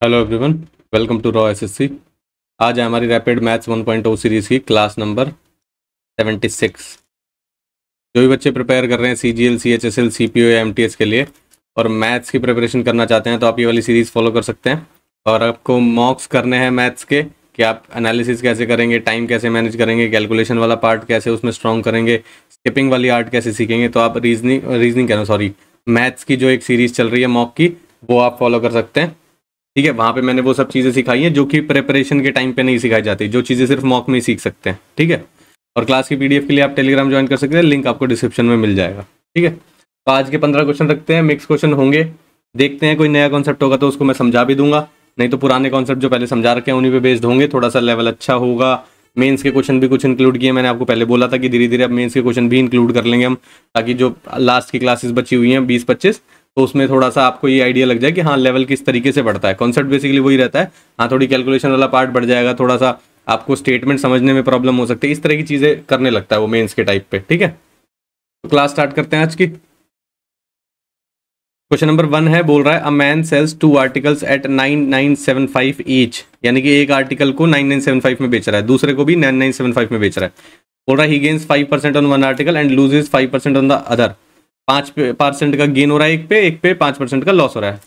Hello everyone, welcome to Raw SSC. आज है हमारी रैपिड मैथ्स 1.0 सीरीज़ की क्लास नंबर 76। जो भी बच्चे प्रिपेयर कर रहे हैं सीजीएल, सीएचएसएल, सीपीओ या एमटीएस के लिए और मैथ्स की प्रिपरेशन करना चाहते हैं तो आप ये वाली सीरीज़ फॉलो कर सकते हैं। और आपको मॉक्स करने हैं मैथ्स के कि आप एनालिसिस कैसे करेंगे, टाइम कैसे मैनेज करेंगे, कैलकुलेशन वाला पार्ट कैसे उसमें स्ट्रॉन्ग करेंगे, स्किपिंग वाली आर्ट कैसे सीखेंगे। तो आप रीजनिंग कहना सॉरी मैथ्स की जो एक सीरीज़ चल रही है मॉक की, वो आप फॉलो कर सकते हैं। ठीक है, वहाँ पे मैंने वो सब चीज़ें सिखाई हैं जो कि प्रिपरेशन के टाइम पे नहीं सिखाई जाती, जो चीज़ें सिर्फ मॉक में ही सीख सकते हैं। ठीक है, और क्लास की पीडीएफ के लिए आप टेलीग्राम ज्वाइन कर सकते हैं, लिंक आपको डिस्क्रिप्शन में मिल जाएगा। ठीक है, तो आज के 15 क्वेश्चन रखते हैं, मिक्स क्वेश्चन होंगे। देखते हैं कोई नया कॉन्सेप्ट होगा तो उसको मैं समझा भी दूंगा, नहीं तो पुराने कॉन्सेप्ट जो पहले समझा रखे हैं उन्हीं पे बेस्ड होंगे। थोड़ा सा लेवल अच्छा होगा। मेंस के क्वेश्चन भी कुछ इंक्लूड किए, मैंने आपको पहले बोला था कि धीरे धीरे अब मेंस के क्वेश्चन भी इंक्लूड कर लेंगे हम, ताकि जो लास्ट की क्लासेस बची हुई हैं 20-25, तो उसमें थोड़ा सा आपको ये आइडिया लग जाए कि हाँ लेवल किस तरीके से बढ़ता है। कॉन्सेप्ट बेसिकली वही रहता है, हाँ थोड़ी कैलकुलेशन वाला पार्ट बढ़ जाएगा, थोड़ा सा आपको स्टेटमेंट समझने में प्रॉब्लम हो सकती है, इस तरह की चीज़ें करने लगता है वो मेंस के टाइप पे। ठीक है, तो क्लास स्टार्ट करते हैं आज की। क्वेश्चन नंबर 1 है, बोल रहा है a man sells 2 articles at 9975 each, यानी कि एक आर्टिकल को 9975 में बेच रहा है, दूसरे को भी 9975 में बेच रहा है। बोल रहा है ही gains 5% on one article and loses 5% on the other. 5% का गेन हो रहा है एक पे 5% का लॉस हो रहा है।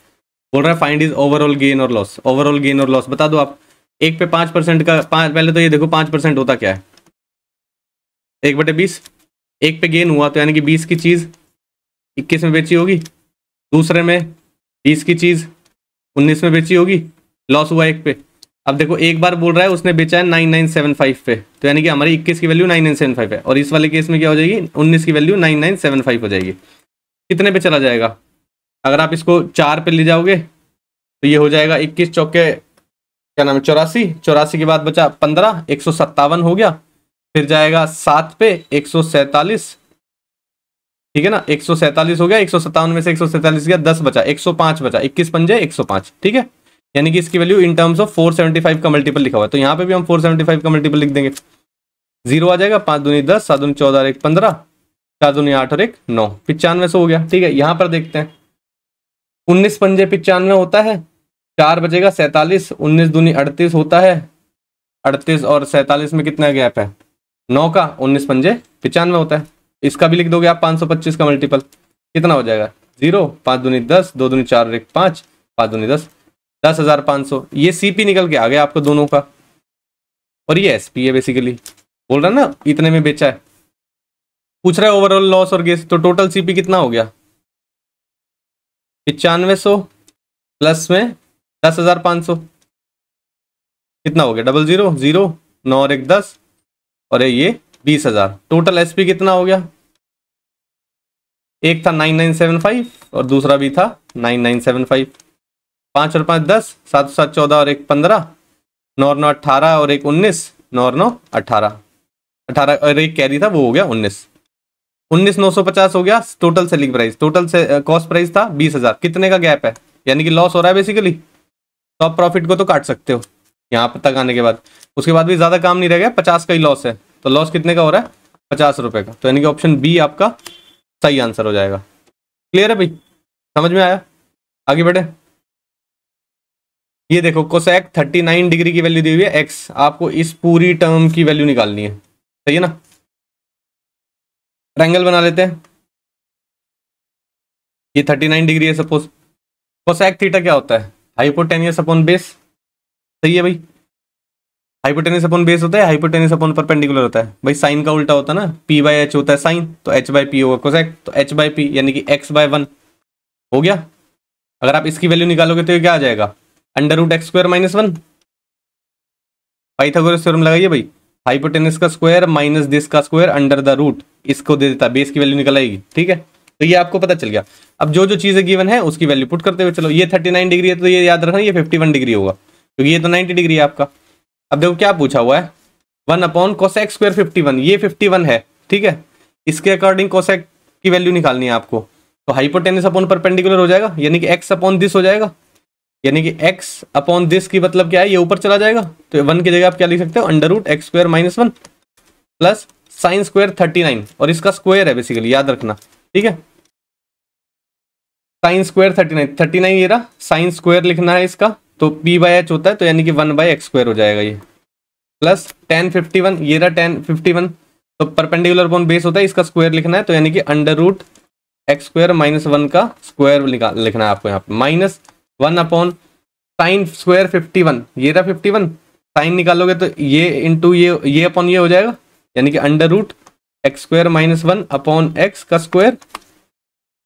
बोल रहा है फाइंड इज ओवरऑल गेन और लॉस। ओवरऑल गेन और लॉस बता दो आप। एक पे 5% का पहले तो ये देखो 5% होता क्या है, 1/20। एक पे गेन हुआ तो यानी कि 20 की चीज़ 21 में बेची होगी, दूसरे में 20 की चीज़ 19 में बेची होगी, लॉस हुआ एक पे। अब देखो एक बार बोल रहा है उसने बेचा है 9975 पे, तो यानी कि हमारी 21 की वैल्यू 9975 है, और इस वाले केस में क्या हो जाएगी, 19 की वैल्यू 9975 हो जाएगी। कितने पे चला जाएगा, अगर आप इसको 4 पे ले जाओगे तो ये हो जाएगा 21 चौके क्या नाम है 84 के बाद बचा 15, 157 हो गया। फिर जाएगा 7 पे 147, ठीक है ना, 147 हो गया, 157 में से 147 गया, 10 बचा, 105 बचा, 21 पंजे 105। ठीक है, यानी कि इसकी वैल्यू इन टर्म्स ऑफ 475 का मल्टीपल लिखा हुआ है, तो यहाँ पे भी हम 475 का मल्टीपल लिख देंगे। 0 आ जाएगा, 5 दूनी 10, 7 दूनी 14 और 1 15, 4 दूनी 8 और 1 9, 95 हो गया। ठीक है, यहाँ पर देखते हैं 19 पंजे 95 होता है, 4 बचेगा 47, 19 दूनी 38 होता है, 38 और 47 में कितना गैप है 9 का, 19 पंजे 95 होता है। इसका भी लिख दोगे आप 525 का मल्टीपल, कितना हो जाएगा 0, 5 दूनी 10, 2 दूनी 4 और 1 5, 5 दूनी 10, 10,500। ये सीपी निकल के आ गया आपको दोनों का, और ये एसपी है बेसिकली। बोल रहा ना इतने में बेचा है, पूछ रहा है ओवरऑल लॉस और गेस, तो टोटल सीपी कितना हो गया 9500 प्लस में 10,500, कितना हो गया 00 0 9 और 1 10 और ये 20,000। टोटल एसपी कितना हो गया, एक था 9975 और दूसरा भी था 9975। 5 और 5 10, 7 7 14 और 1 15, 9 और 9 18 और 1 19, 9 और 9 18 और एक कैरी था वो हो गया 19, 19,950 हो गया टोटल सेलिंग प्राइस। टोटल से कॉस्ट प्राइस था 20,000। कितने का गैप है, यानी कि लॉस हो रहा है बेसिकली, तो आप प्रॉफिट को तो काट सकते हो यहाँ तक आने के बाद। उसके बाद भी ज़्यादा काम नहीं रह गया, 50 का ही लॉस है, तो लॉस कितने का हो रहा है 50 रुपये का, तो यानी कि ऑप्शन बी आपका सही आंसर हो जाएगा। क्लियर है भाई, समझ में आया, आगे बढ़े। ये देखो कोसेक 39 डिग्री की वैल्यू दी हुई है एक्स, आपको इस पूरी टर्म की वैल्यू निकालनी है, सही है ना। ट्रायंगल बना लेते हैं, ये 39 डिग्री है सपोज। कोसेक थीटा क्या होता है, हाइपोटेनियस अपॉन बेस, सही है भाई। हाइपोटेनियस अपॉन बेस होता है, हाइपोटेनियस अपॉन परपेंडिकुलर होता है भाई। साइन का उल्टा होता है ना, पी बाई एच होता है साइन, तो एच बाई पी होगा कोसेक, तो एच बाई पी यानी कि एक्स बाय 1 हो गया। अगर आप इसकी वैल्यू निकालोगे तो ये क्या आ जाएगा, √x² - 1। पाइथागोरस थ्योरम लगाइए भाई, हाइपोटेनियस का स्क्वायर माइनस दिस का स्क्वायर अंडर द रूट, इसको दे देता, बेस की वैल्यू निकल आएगी। ठीक है, तो ये आपको पता चल गया। अब जो जो चीजें गिवन है उसकी वैल्यू पुट करते हुए चलो। ये 39 डिग्री है तो ये याद रखना ये 51 डिग्री होगा, क्योंकि ये तो 90 डिग्री है आपका। अब देखो क्या पूछा हुआ है, 1/cosec² 51, ये 51 है। ठीक है, इसके अकॉर्डिंग कोसेक की वैल्यू निकालनी है आपको, तो हाइपोटेनियस अपॉन परपेंडिकुलर हो जाएगा, यानी कि x अपॉन दिस हो जाएगा, यानी कि x अपॉन दिस की मतलब क्या है, ये ऊपर चला जाएगा, तो 1 की जगह आप क्या लिख सकते हो, √x² - 1 प्लस साइन स्क्वायर 39, और इसका स्क्वायर है बेसिकली, याद रखना। ठीक है, साइन स्क्वायर 39 ये रहा, साइन स्क्वायर लिखना है इसका, तो p बाय एच होता है, तो यानी कि 1/x² हो जाएगा ये, प्लस tan 51, ये रहा tan 51, तो परपेंडिकुलर अपॉन बेस होता है, इसका स्क्वायर लिखना है, तो यानी कि √x² माइनस 1 का स्क्वायर लिखना है आपको यहाँ पे, माइनस 1 अपॉन साइन स्क्वायर 51, ये रहा 51, साइन निकालोगे तो ये इंटू ये अपॉन ये हो जाएगा, यानी कि √x² माइनस 1 अपॉन x का स्क्वायर,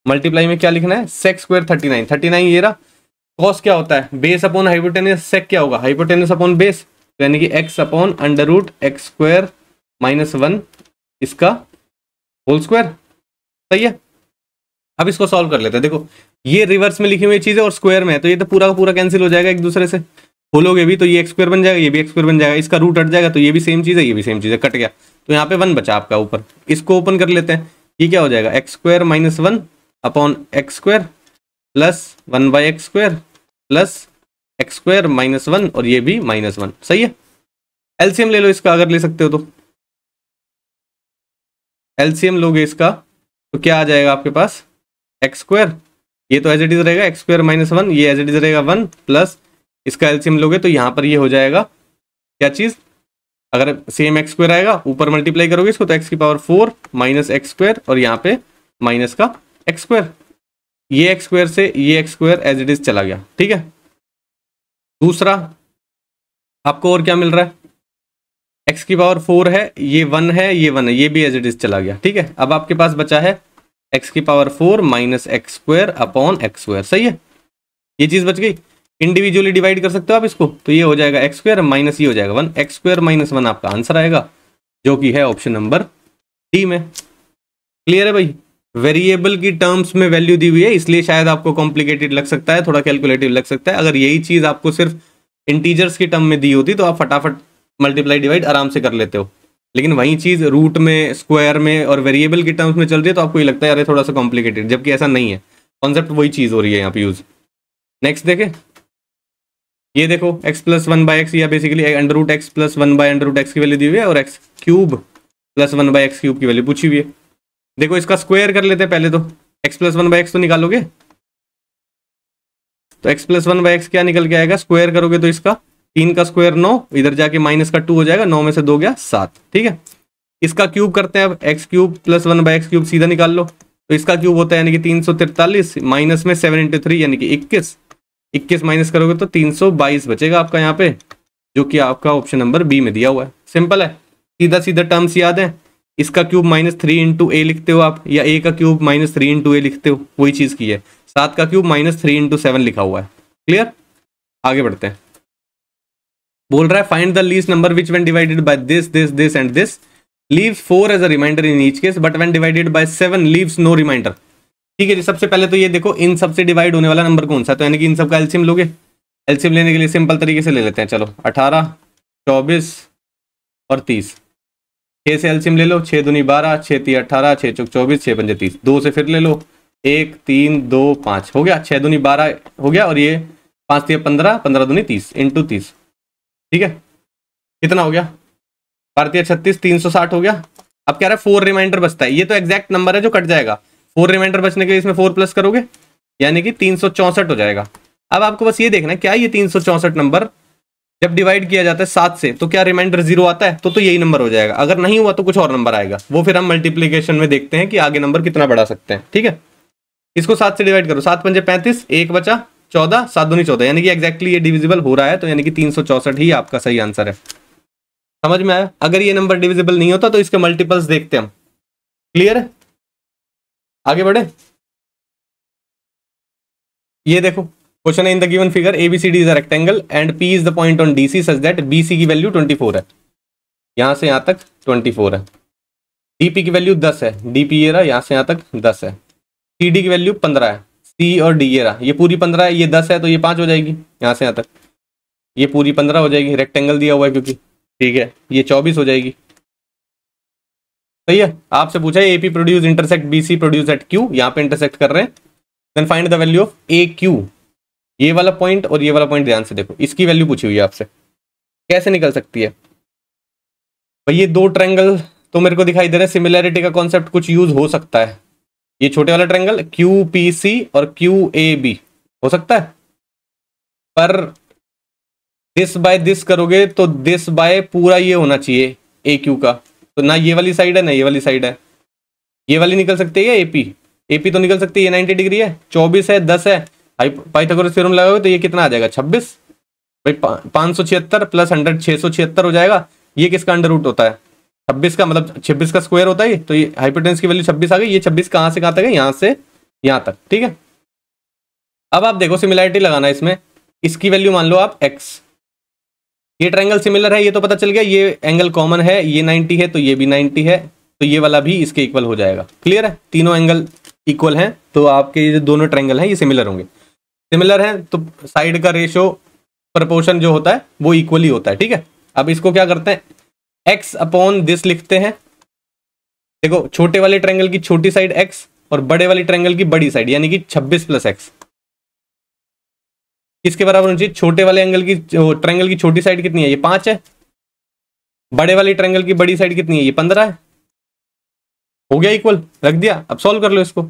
मल्टीप्लाई में क्या लिखना है, सेक स्क्वायर 39, 39 ये रहा। कॉस क्या होता है, बेस अपॉन हाइपोटेनस, सेक क्या होगा, हाइपोटेनस अपॉन बेस, तो यानी कि x अपॉन √x² माइनस 1 इसका होल स्क्वायर। सही है, अब इसको सॉल्व कर लेते हैं। देखो ये रिवर्स में लिखी हुई चीज है और स्क्वायर में है, तो ये तो पूरा का पूरा कैंसिल हो जाएगा एक दूसरे से, खोलोगे भी तो ये x² बन जाएगा, ये भी x² बन जाएगा, इसका रूट हट जाएगा, तो ये भी सेम चीज है, ये भी सेम चीज है, कट गया, तो यहाँ पे 1 बचा आपका ऊपर। इसको ओपन कर लेते हैं, ये क्या हो जाएगा, x² minus 1 upon x² plus 1/x² plus x² minus 1 और ये भी माइनस 1। सही है, एलसीएम ले लो इसका, अगर ले सकते हो तो एलसीएम लोगे इसका तो क्या आ जाएगा आपके पास, x², ये तो एज इट इज रहेगा x² माइनस 1, ये एज इट इज रहेगा 1, प्लस इसका एलसीएम लोगे तो यहाँ पर ये हो जाएगा क्या चीज, अगर सेम x² आएगा ऊपर मल्टीप्लाई करोगे इसको तो x⁴ माइनस x² और यहाँ पे माइनस का x², ये x² से ये x² एज इट इज चला गया। ठीक है, दूसरा आपको और क्या मिल रहा है, x⁴ है, ये 1 है, ये 1 है, ये भी एज इट इज चला गया। ठीक है, अब आपके पास बचा है x⁴ minus x² upon x²। सही है, ये चीज बच गई, इंडिविजुअली डिवाइड कर सकते हो आप इसको, तो ये हो जाएगा x² माइनस ये हो जाएगा 1, x² माइनस 1 आपका आंसर आएगा, जो कि है ऑप्शन नंबर डी में। क्लियर है भाई, वेरिएबल की टर्म्स में वैल्यू दी हुई है, इसलिए शायद आपको कॉम्प्लिकेटेड लग सकता है, थोड़ा कैलकुलेटिव लग सकता है। अगर यही चीज आपको सिर्फ इंटीजर्स की टर्म में दी होती तो आप फटाफट मल्टीप्लाई डिवाइड आराम से कर लेते हो, लेकिन वही चीज रूट में, स्क्वायर में और वेरिएबल की टर्म्स में चल रही है तो आपको ये लगता है अरे थोड़ा सा कॉम्प्लिकेटेड, जबकि ऐसा नहीं है, कॉन्सेप्ट वही चीज हो रही है यहाँ पे यूज। नेक्स्ट देखें, ये देखो x + 1/x या बेसिकली √x + 1/√x की वैल्यू दी हुई है और x³ + 1/x³ की वैल्यू पूछी हुई है। देखो इसका स्क्वायर कर लेते हैं पहले, तो x + 1/x तो निकालोगे, तो x + 1/x क्या निकल के आएगा, स्क्वायर करोगे तो इसका 3 का स्क्वायर 9, इधर जाके माइनस का 2 हो जाएगा, 9 में से 2 गया 7। ठीक है, इसका क्यूब करते हैं अब, x³ + 1/x³ सीधा निकाल लो, तो इसका क्यूब होता है यानी कि 343 माइनस में 7 × 3 यानी कि 21 माइनस करोगे तो 322 बचेगा आपका यहाँ पे, जो कि आपका ऑप्शन नंबर बी में दिया हुआ है। सिंपल है, सीधा सीधा टर्म्स याद है, इसका क्यूब -3 × a लिखते हो आप, या a का क्यूब -3 × a लिखते हो, वही चीज की है। 7 का क्यूब -3 × 7 लिखा हुआ है। क्लियर, आगे बढ़ते हैं। बोल रहा है find the least number which when divided by this this this and this leaves 4 as a remainder in each case, but when divided by 7 leaves no remainder. ठीक है जी, सबसे पहले तो ये देखो इन सब से डिवाइड होने वाला नंबर कौन सा, तो यानी कि इन सब का एलसीएम लोगे। एलसीएम लेने के लिए सिंपल तरीके से ले लेते हैं, चलो 18, 24 और 30, 6 से एलसीएम ले लो, 6 दूनी 12, 6 3 18, 6 चौक 24, 6 पंजे 30, 2 से फिर ले लो, 1 3 2 5 हो गया, 6 दूनी 12 हो गया, और ये 5 3 15, 15 दूनी 30 × 30। ठीक है, कितना हो गया, 12 36, 360 हो गया। अब कह रहा है 4 रिमाइंडर बचता है, ये तो एग्जैक्ट नंबर है जो कट जाएगा, 4 रिमाइंडर बचने के लिए इसमें 4 प्लस करोगे यानी कि 364 हो जाएगा। अब आपको बस ये देखना है क्या ये 364 नंबर जब डिवाइड किया जाता है 7 से तो क्या रिमाइंडर 0 आता है, तो यही नंबर हो जाएगा। अगर नहीं हुआ तो कुछ और नंबर आएगा, वो फिर हम मल्टीप्लीकेशन में देखते हैं कि आगे नंबर कितना बढ़ा सकते हैं। ठीक है, इसको 7 से डिवाइड करो, 7 पंजे 35, 1 बचा 14, 7 दूनी 14, यानी कि एग्जैक्टली ये डिविजिबल हो रहा है, तो यानी कि 364 ही आपका सही आंसर है। समझ में आया, अगर ये नंबर डिविजिबल नहीं होता तो इसके मल्टीपल्स देखते हम। क्लियर है, आगे बढ़े। ये देखो क्वेश्चन है, in the given figure ABCD is a rectangle and P is the point on DC such that BC की वैल्यू 24 है, यहां से यहां तक 24 है, DP की वैल्यू 10 है, DP ये रहा, यहां से यहां तक 10 है, CD की वैल्यू 15 है, C और D ये रहा, ये पूरी 15 है, ये 10 है तो ये 5 हो जाएगी, यहां से यहां तक ये पूरी 15 हो जाएगी, रेक्टेंगल दिया हुआ है क्योंकि। ठीक है, ये 24 हो जाएगी। सही है, आपसे पूछा है AP produce intersect BC produce at Q, यहाँ पे इंटरसेक्ट कर रहे हैं, then find the value of AQ। ये वाला पॉइंट और ये वाला पॉइंट ध्यान से देखो, इसकी वैल्यू पूछी हुई है आपसे, कैसे निकल सकती है भाई। ये 2 ट्रायंगल तो मेरे को दिखाई दे रहा है, सिमिलैरिटी का कॉन्सेप्ट कुछ यूज हो सकता है। ये छोटे वाला ट्रायंगल QPC और QAB हो सकता है, पर दिस बाय दिस करोगे तो दिस बाय पूरा ये होना चाहिए ए क्यू का, तो ना ये वाली साइड है ना ये वाली साइड है, ये वाली निकल सकती है एपी, एपी तो निकल सकती है, ये 90 डिग्री है, 24 है, 10 है, पाइथागोरस थ्योरम लगाओगे तो ये कितना आ जाएगा 26, भाई 576 प्लस 100 676 हो जाएगा। ये किसका अंडर रूट होता है 26 का, मतलब 26 का स्क्वायर होता है, तो ये हाइपोटेन्यूज की वैल्यू 26 आ गई। ये 26 कहाँ से कहाँ तक है, यहाँ से यहाँ तक, ठीक है। अब आप देखो सिमिलैरिटी लगाना इसमें, इसकी वैल्यू मान लो आप x, ये ट्रायंगल सिमिलर है ये तो पता चल गया, ये एंगल कॉमन है, ये 90 है तो ये भी 90 है, तो ये वाला भी इसके इक्वल हो जाएगा। क्लियर है, तीनों एंगल इक्वल हैं तो आपके ये जो दोनों ट्रायंगल हैं ये सिमिलर होंगे। सिमिलर है तो साइड का रेशो प्रपोर्शन जो होता है वो इक्वली होता है, ठीक है। अब इसको क्या करते हैं, x अपॉन दिस लिखते हैं। देखो छोटे वाले ट्रायंगल की छोटी साइड x और बड़े वाले ट्रायंगल की बड़ी साइड यानी कि 26 प्लस x किसके बराबर होनी चाहिए, छोटे वाले एंगल की ट्रायंगल की छोटी साइड कितनी है, ये 5 है, बड़े वाले ट्रायंगल की बड़ी साइड कितनी है, ये 15 है, हो गया इक्वल, रख दिया। अब सॉल्व कर लो इसको,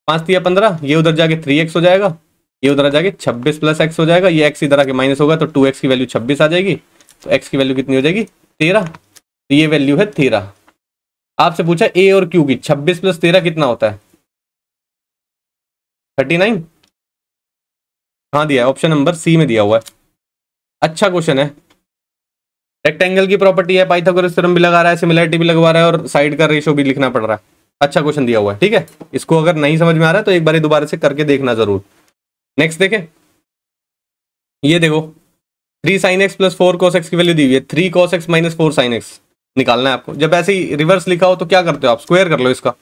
5 दिया 15, ये उधर जाके 3x हो जाएगा, ये उधर जाके 26 प्लस x हो जाएगा, ये x इधर आके माइनस होगा तो 2x की वैल्यू 26 आ जाएगी, तो x की वैल्यू कितनी हो जाएगी 13, तो ये वैल्यू है 13। आपसे पूछा a और q की, 26 प्लस 13 कितना होता है 39, हाँ दिया है, ऑप्शन नंबर सी में दिया हुआ है। अच्छा क्वेश्चन है, रेक्टेंगल की प्रॉपर्टी है, पाइथागोरस थ्योरम भी लगा रहा है, सिमिलरिटी भी लगवा रहा है और साइड का रेशो भी लिखना पड़ रहा है। अच्छा क्वेश्चन दिया हुआ है, ठीक है। इसको अगर नहीं समझ में आ रहा है तो एक बार दोबारा से करके देखना जरूर। नेक्स्ट देखें, ये देखो 3 sin x plus 4 cos x की वैल्यू दी हुई है, 3 cos x minus 4 sin x निकालना है आपको। जब ऐसे ही रिवर्स लिखा हो तो क्या करते हो आप, स्क्वायर कर लो इसका,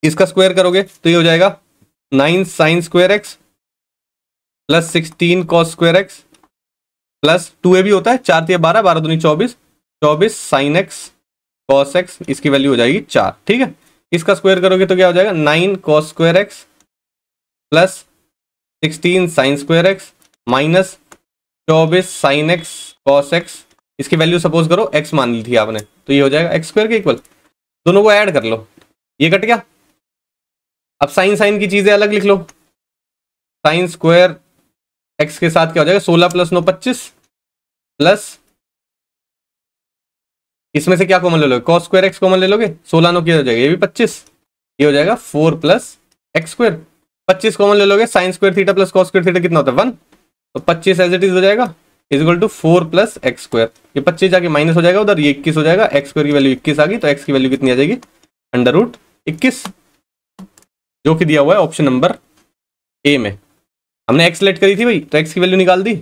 इसका स्क्वायर करोगे तो ये हो जाएगा 9 sin square x plus 16 cos square x plus 2a भी होता है, 4 दिया 12, 12 दूनी 24, 24 sin x cos x, इसकी वैल्यू हो जाएगी 4, ठीक है। इसका स्क्वायर करोगे तो क्या हो जाएगा 9 cos square x plus 16 sin square x minus 24 sin x cos x, इसकी वैल्यू सपोज करो x मान ली थी आपने, तो ये हो जाएगा x स्क्वायर के इक्वल। दोनों को ऐड कर लो, ये कट गया। अब साइन की चीजें अलग लिख लो, साइन स्क्वायर x के साथ क्या हो जाएगा 16 प्लस 9 25 प्लस इसमें से क्या कॉमन ले लोगे, cos स्क्वायर x कॉमन ले लोगे, 16 9 क्या हो जाएगा, ये भी 25, ये हो जाएगा 4 प्लस x स्क्वायर, 25 कॉमन ले लोगे, sine square theta plus cos square theta कितना होता है 1, तो 25 एज इट इज हो जाएगा is equal to 4 plus x square, ये 25 जाके माइनस हो जाएगा उधर, ये 21 हो जाएगा, एक्स स्क्वायर की वैल्यू 21 आ गई, तो एक्स की वैल्यू कितनी आ जाएगी अंडर रूट 21, जो कि दिया हुआ है ऑप्शन नंबर ए में। हमने एक्स लेट करी थी भाई, तो एक्स की वैल्यू निकाल दी,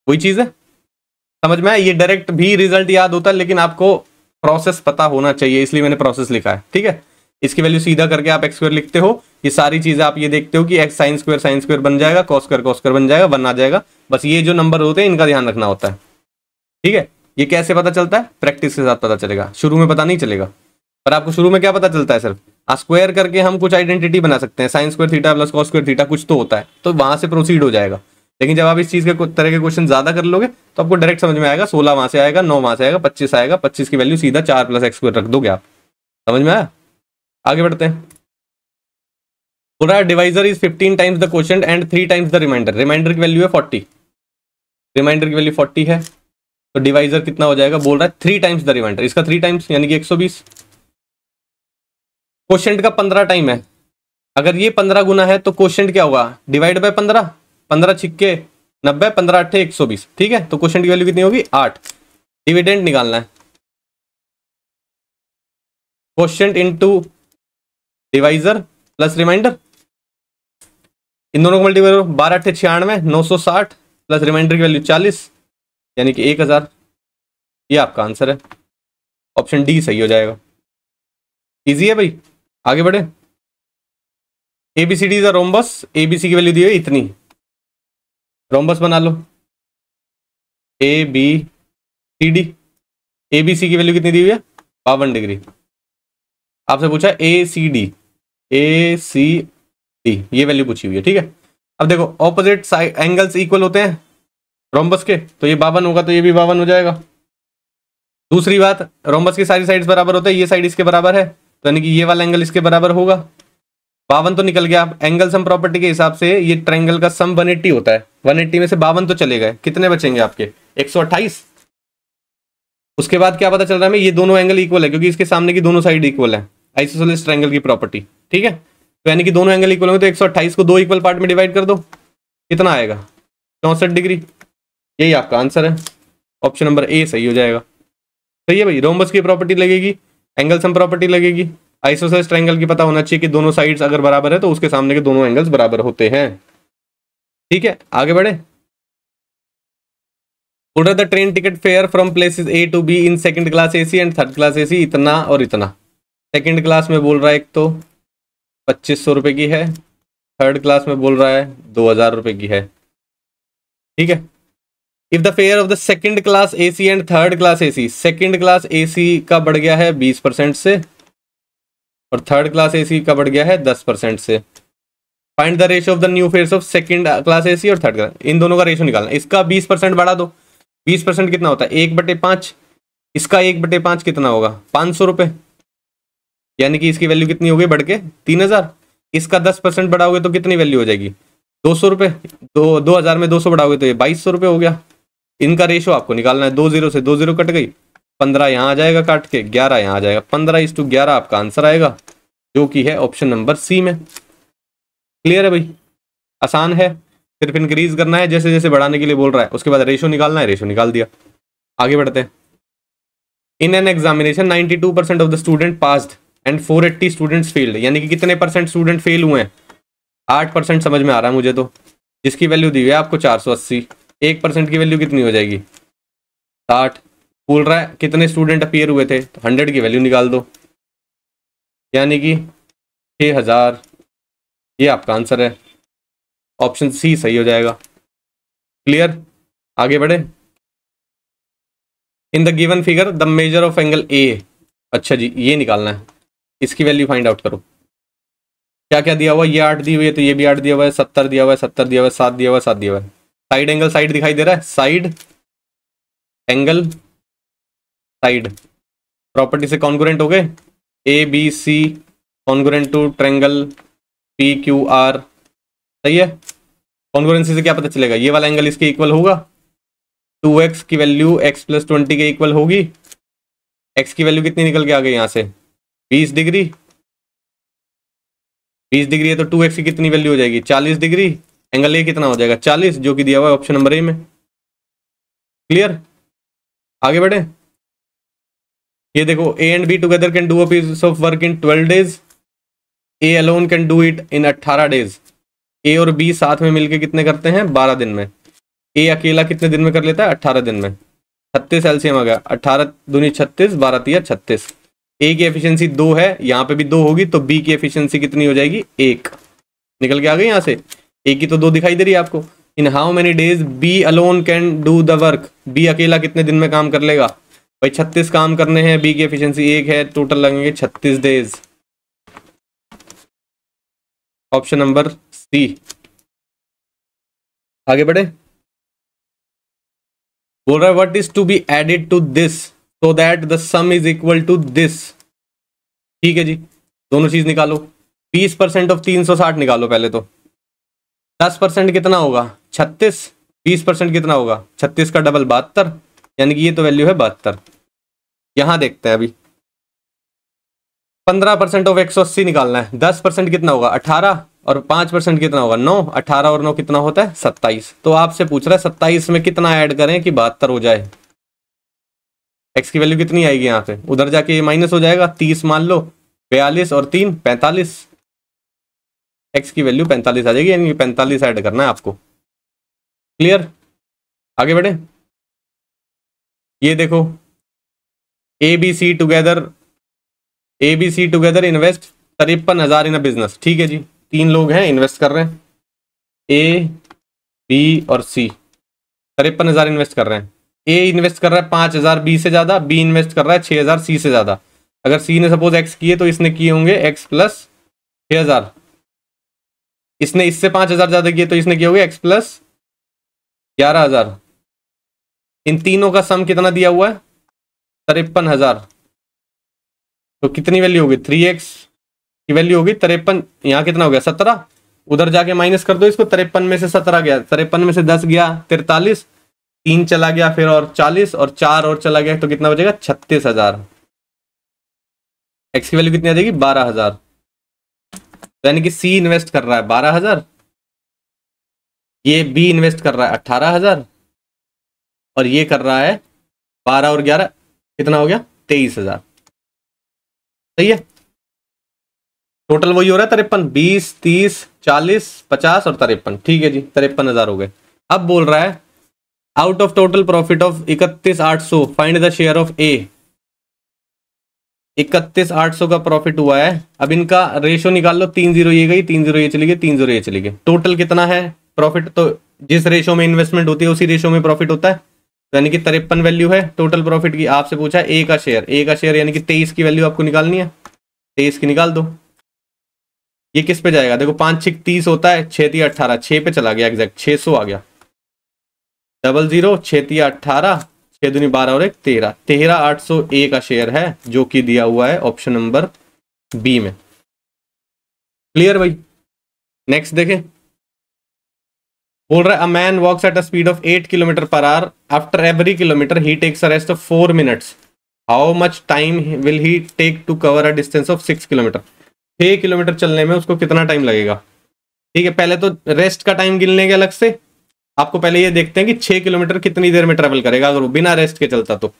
वही चीज है। समझ में आया, ये डायरेक्ट भी रिजल्ट याद होता है लेकिन आपको प्रोसेस पता होना चाहिए, इसलिए मैंने प्रोसेस लिखा है, ठीक है। इसकी वैल्यू सीधा करके आप एक्स स्क्वायर लिखते हो, ये सारी चीजें आप ये देखते हो कि एक्स साइन स्क्वायर बन जाएगा, कॉस स्क्वायर बन जाएगा, 1 आ जाएगा, बस ये जो नंबर होते हैं इनका ध्यान रखना होता है, ठीक है। ये कैसे पता चलता है, प्रैक्टिस के साथ पता चलेगा, शुरू में पता नहीं चलेगा। पर आपको शुरू में क्या पता चलता है, सिर्फ स्क्वायर करके हम कुछ आइडेंटिटी बना सकते हैं, sine square theta plus cos square theta कुछ तो होता है, तो वहां से प्रोसीड हो जाएगा। लेकिन जब आप इस चीज के तरह के क्वेश्चन ज्यादा कर लोगे तो आपको डायरेक्ट समझ में आएगा, 16 वहां से आएगा, 9 वहां से आएगा, 25 आएगा, 25 की वैल्यू सीधा 4 प्लस एक्स स्क्वायर रख दोगे आप। समझ में आया, आगे बढ़ते हैं। पूरा divisor is 15 times the quotient and 3 times the remainder, remainder की वैल्यू है 40, रिमाइंडर की वैल्यू 40 है, तो डिवाइजर कितना हो जाएगा, बोल रहा है 3 टाइम्स द रिमाइंडर, इसका 3 टाइम्स यानी कि 120। क्वोशिएंट का 15 टाइम है, अगर ये 15 गुना है तो क्वोशिएंट क्या होगा, डिवाइड बाय 15, 15 छिक्के 90, 15 अट्ठे 120, ठीक है। तो क्वोशिएंट की वैल्यू कितनी होगी 8। डिविडेंड निकालना है, quotient into divisor plus remainder, इन दोनों को मल्टीप्लाई करो, 12 अट्ठे 96, 960 प्लस रिमाइंडर की वैल्यू 40 यानी कि 1000, ये आपका आंसर है, ऑप्शन डी सही हो जाएगा। इजी है भाई, आगे बढ़े। ABCD is a rhombus, ABC की वैल्यू दी है इतनी, रोम्बस बना लो ABCD, ABC की वैल्यू कितनी दी हुई है 52 डिग्री। आपसे पूछा ACD ये वैल्यू पूछी हुई है, ठीक है। अब देखो ऑपोजिट साइड एंगल्स इक्वल होते हैं रोम्बस के, तो ये 52 होगा तो ये भी 52 हो जाएगा। दूसरी बात, रोम्बस की सारी साइड्स बराबर होते हैं, ये साइड इसके बराबर है तो यानी कि ये वाला एंगल इसके बराबर होगा, 52 तो निकल गया। एंगल सम प्रॉपर्टी के हिसाब से ये ट्रायंगल का सम 180 होता है। 180 में से 52 तो चले गए, कितने बचेंगे आपके? 128। उसके बाद क्या पता चल रहा है हमें? ये दोनों एंगल इक्वल है क्योंकि इसके सामने की दोनों साइड इक्वल है, आइसोसेलेस ट्रायंगल की प्रॉपर्टी। ठीक है, तो यानी कि दोनों एंगल इक्वल होंगे तो 128 को दो इक्वल पार्ट में डिवाइड कर दो, कितना आएगा? 64 डिग्री। यही आपका आंसर है, ऑप्शन नंबर ए सही हो जाएगा। सही है भाई, रोम्बस की प्रॉपर्टी लगेगी, एंगल सम प्रॉपर्टी लगेगी, आइसोसेलेस ट्रायंगल की पता होना चाहिए कि दोनों साइड्स अगर बराबर है तो उसके सामने के दोनों एंगल्स बराबर होते हैं। ठीक है, आगे बढ़े। What are the train ticket fare from places A to B in second class AC and third class AC? इतना और इतना। सेकंड क्लास में बोल रहा है एक तो 2500 रुपए की है, थर्ड क्लास में बोल रहा है 2000 रुपए की है। ठीक है, if the fair of the second class AC and third class AC, second class AC का बढ़ गया है 20% से और थर्ड क्लास AC का बढ़ गया है 10% से। Find the ratio of the new fares of second class AC और थर्ड क्लास, इन दोनों का रेशियो निकालना। इसका 20% बढ़ा दो, 20% कितना होता है? 1/5। इसका 1/5 कितना होगा? 500 रुपए, यानी कि इसकी वैल्यू कितनी होगी बढ़ के? 3000। इसका 10% बढ़ाओगे तो कितनी वैल्यू हो जाएगी? 200 रुपए। 2000 में 200 बढ़ाओगे तो ये 2200 रुपए हो गया। इनका रेशियो आपको निकालना है, 2 0 से 2 0 कट गई, 15 यहाँ आ जाएगा काट के, 11 यहाँ आ जाएगा, 15:11 आपका आंसर आएगा, जो कि है ऑप्शन नंबर सी में। क्लियर है भाई, आसान है, सिर्फ इंक्रीज करना है जैसे जैसे बढ़ाने के लिए बोल रहा है। उसके बाद रेशियो निकालना है, रेशियो निकाल दिया। आगे बढ़ते हैं। In an examination 92% of the student passed and 480 students failed, यानी कि कितने परसेंट स्टूडेंट फेल हुए हैं? 8% समझ में आ रहा है मुझे तो, जिसकी वैल्यू दी हुई है आपको 480। 1% की वैल्यू कितनी हो जाएगी? 60। बोल रहा है कितने स्टूडेंट अपीयर हुए थे, तो 100 की वैल्यू निकाल दो, यानी कि 6000। ये आपका आंसर है, ऑप्शन सी सही हो जाएगा। क्लियर, आगे बढ़े। In the given figure the measure of angle A, अच्छा जी ये निकालना है, इसकी वैल्यू फाइंड आउट करो। क्या क्या दिया हुआ है? ये 8 दी हुई है तो ये भी 8 दिया हुआ है, 70 दिया हुआ है, 70 दिया हुआ है, 7 दिया हुआ है, 7 दिया हुआ है। साइड एंगल साइड दिखाई दे रहा है, साइड एंगल साइड प्रॉपर्टी से कॉन्ग्रुएंट हो गए। A B C congruent to triangle P Q R, सही है। कॉन्ग्रुएंसी से क्या पता चलेगा? ये वाला एंगल इसके इक्वल होगा, 2x की वैल्यू x + 20 के इक्वल होगी। x की वैल्यू कितनी निकल के आ गई यहाँ से? 20 डिग्री। 20 डिग्री है तो 2x की कितनी वैल्यू हो जाएगी? 40 डिग्री। एंगल ए कितना हो जाएगा? 40, जो कि दिया हुआ है ऑप्शन नंबर ए में। क्लियर, आगे बढ़े। ये देखो, A and B together can do a piece of work in 12 days, A alone can do it in 18 days। A और बी साथ में मिलके कितने करते हैं? 12 दिन में। ए अकेला कितने दिन में कर लेता है? 18 दिन में। 36 एलसीएम आ गया, 18 दूनी 36, 12 तिया 36। ए की एफिशिएंसी 2 है, यहाँ पे भी 2 होगी, तो बी की एफिशिएंसी कितनी हो जाएगी? 1 निकल के आ गई यहाँ से। ए की तो 2 दिखाई दे रही है आपको। In how many days B alone can do the work, B अकेला कितने दिन में काम कर लेगा? भाई 36 काम करने हैं, बी की एफिशिएंसी 1 है, टोटल लगेंगे 36 डेज। Option number C. आगे बढ़े। बोल रहा है what is to be added to this so that the sum is equal to this. ठीक है जी, दोनों चीज निकालो। 20% ऑफ 360 निकालो पहले तो। 10% कितना होगा? 36। 20% कितना होगा? 36 का डबल 72, यानी कि ये तो वैल्यू है 72। यहां देखते हैं अभी। 15% ऑफ 180 निकालना है। 10% कितना होगा? 18, और 5% कितना होगा? 9। 18 और 9 कितना होता है? 27। तो आपसे पूछ रहा है 27 में कितना ऐड करें कि 72 हो जाए। एक्स की वैल्यू कितनी आएगी यहाँ पे? उधर जाके ये माइनस हो जाएगा, 30 मान लो, 42 और 3 45। एक्स की वैल्यू 45 आ जाएगी, यानी 45 ऐड करना है आपको। क्लियर, आगे बढ़े। ये देखो, A B C together invest 53,000 in a business. ठीक है जी, 3 लोग हैं, इन्वेस्ट कर रहे हैं, ए बी और सी। 53,000 इन्वेस्ट कर रहे हैं। ए इन्वेस्ट कर रहा है 5,000 बी से ज्यादा, बी इन्वेस्ट कर रहा है 6,000 सी से ज्यादा। अगर सी ने सपोज एक्स किए तो इसने किए होंगे एक्स प्लस 6,000। इसने इससे 5,000 ज्यादा किए तो इसने किए होंगे एक्स प्लस 11,000। इन तीनों का सम कितना दिया हुआ है? 53,000। तो कितनी वैल्यू होगी? 3x की वैल्यू होगी 53, यहाँ कितना हो गया 17, उधर जाके माइनस कर दो इसको, 53 में से 17 गया, 53 में से 10 गया 43, 3 चला गया फिर और 40 और 4 और चला गया, तो कितना बचेगा 36,000। एक्स की वैल्यू कितनी आ जाएगी 12,000। यानी कि सी इन्वेस्ट कर रहा है 12,000, ये बी इन्वेस्ट कर रहा है 18,000 और ये कर रहा है 12 और 11 कितना हो गया 23,000। सही है, टोटल वही हो रहा है 53, 20, 30, 40, 50 और 53। ठीक है जी, 53,000 हो गए। अब बोल रहा है out of total profit of 31,800 find the share of A. 31,800 का प्रॉफिट हुआ है। अब इनका रेशो निकाल लो, 3 0 ये गई, 3 0 ये चली गई, 3 0 ये चली गई। टोटल कितना है प्रॉफिट? तो जिस रेशो में इन्वेस्टमेंट होती है उसी रेशो में प्रॉफिट होता है, तो यानी कि 53 वैल्यू है टोटल प्रॉफिट की। आपसे पूछा है ए का शेयर, ए का शेयर यानी कि 23 की वैल्यू आपको निकालनी है, 23 की निकाल दो। ये किस पे जाएगा? देखो 5 6 30 होता है, 6 3 18, 6 पे चला गया एग्जैक्ट, 600 आ गया। 00 6 3 18, 6 दूनी 12 और 1 13, 13,800 ए का शेयर है जो कि दिया हुआ है ऑप्शन नंबर बी में। क्लियर भाई? नेक्स्ट देखें, बोल रहा है a man walks at a speed of 8 kilometre per hour, after every kilometre he takes a rest of 4 minutes, how much time will he take to cover a distance of 6 kilometre. 6 kilometre चलने में उसको कितना time लगेगा? ठीक है, पहले तो rest का टाइम गिनने के अलग से, आपको पहले ये देखते हैं कि 6 किलोमीटर कितनी देर में ट्रेवल करेगा अगर वो बिना रेस्ट के चलता। तो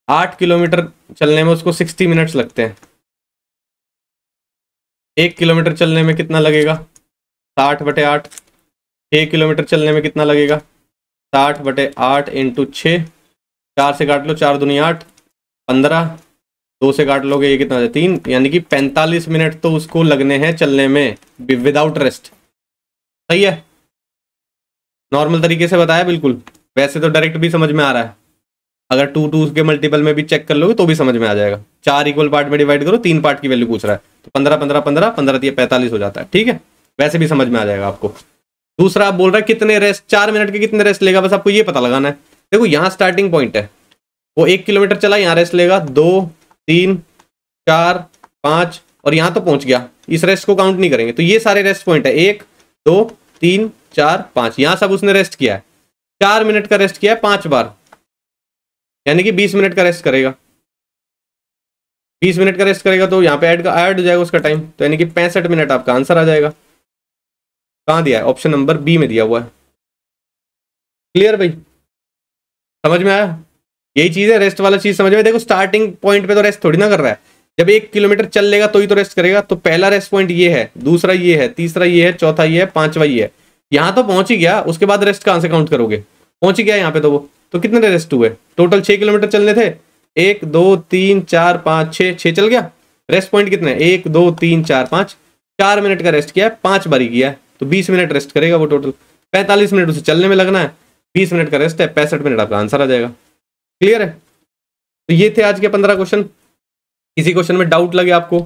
8 किलोमीटर चलने में उसको 60 मिनट्स लगते हैं। 1 किलोमीटर चलने में कितना लगेगा? 60/8। 6 किलोमीटर चलने में कितना लगेगा? 60/8 इंटू 6, 4 से काट लो, 4 दूनी 8, 15, 2 से काट लोगे ये कितना है 3, यानी कि 45 मिनट तो उसको लगने हैं चलने में विदाउट रेस्ट। सही है, नॉर्मल तरीके से बताया बिल्कुल। वैसे तो डायरेक्ट भी समझ में आ रहा है, अगर 2 2 के मल्टीपल में भी चेक कर लोगे तो भी समझ में आ जाएगा। 4 इक्वल पार्ट में डिवाइड करो, 3 पार्ट की वैल्यू पूछ रहा है, तो 15 15 15 15 दिए 45 हो जाता है। ठीक है, वैसे भी समझ में आ जाएगा आपको। दूसरा आप बोल रहा है कितने रेस्ट, 4 मिनट के कितने रेस्ट लेगा, बस आपको ये पता लगाना है। देखो यहाँ स्टार्टिंग पॉइंट है, वो 1 किलोमीटर चला, यहाँ रेस्ट लेगा 2 3 4 5 और यहाँ तो पहुंच गया, इस रेस्ट को काउंट नहीं करेंगे। तो ये सारे रेस्ट पॉइंट है, 1 2 3 4 5, यहाँ सब उसने रेस्ट किया है। 4 मिनट का रेस्ट किया है 5 बार, यानी कि 20 मिनट का रेस्ट करेगा। 20 मिनट का रेस्ट करेगा तो यहाँ पे ऐड हो जाएगा उसका टाइम, तो यानी कि 65 मिनट आपका आंसर आ जाएगा। कहाँ दिया है? ऑप्शन नंबर बी में दिया हुआ है। क्लियर भाई? समझ में आया? यही चीज है, रेस्ट वाला चीज समझ में। देखो स्टार्टिंग पॉइंट पे तो रेस्ट थोड़ी ना कर रहा है, जब 1 किलोमीटर चल लेगा तो ही तो रेस्ट करेगा। तो पहला रेस्ट पॉइंट ये है, दूसरा ये है, तीसरा ये है, चौथा ये है, 5वां ये है। यहाँ तो पहुंच ही गया, उसके बाद रेस्ट कहाँ से काउंट करोगे? पहुंच ही गया यहाँ पे तो वो, तो कितने रेस्ट हुए टोटल? 6 किलोमीटर चलने थे, 1 2 3 4 5 6 चल गया। रेस्ट पॉइंट कितने? 1 2 3 4 5, 4 मिनट का रेस्ट किया है, 5 बारी किया है, तो 20 मिनट रेस्ट करेगा वो टोटल। 45 मिनट उसे चलने में लगना है, 20 मिनट का रेस्ट है, 65 मिनट आपका आंसर आ जाएगा। क्लियर है? तो ये थे आज के 15 क्वेश्चन। किसी क्वेश्चन में डाउट लगे आपको,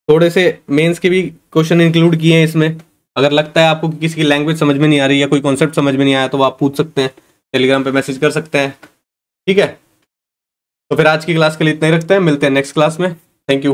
थोड़े से मेंस के भी क्वेश्चन इंक्लूड किए हैं इसमें। अगर लगता है आपको कि किसी की लैंग्वेज समझ में नहीं आ रही या कोई कॉन्सेप्ट समझ में नहीं आया तो आप पूछ सकते हैं, टेलीग्राम पे मैसेज कर सकते हैं। ठीक है, तो फिर आज की क्लास के लिए इतना ही रखते हैं, मिलते हैं नेक्स्ट क्लास में। Thank you.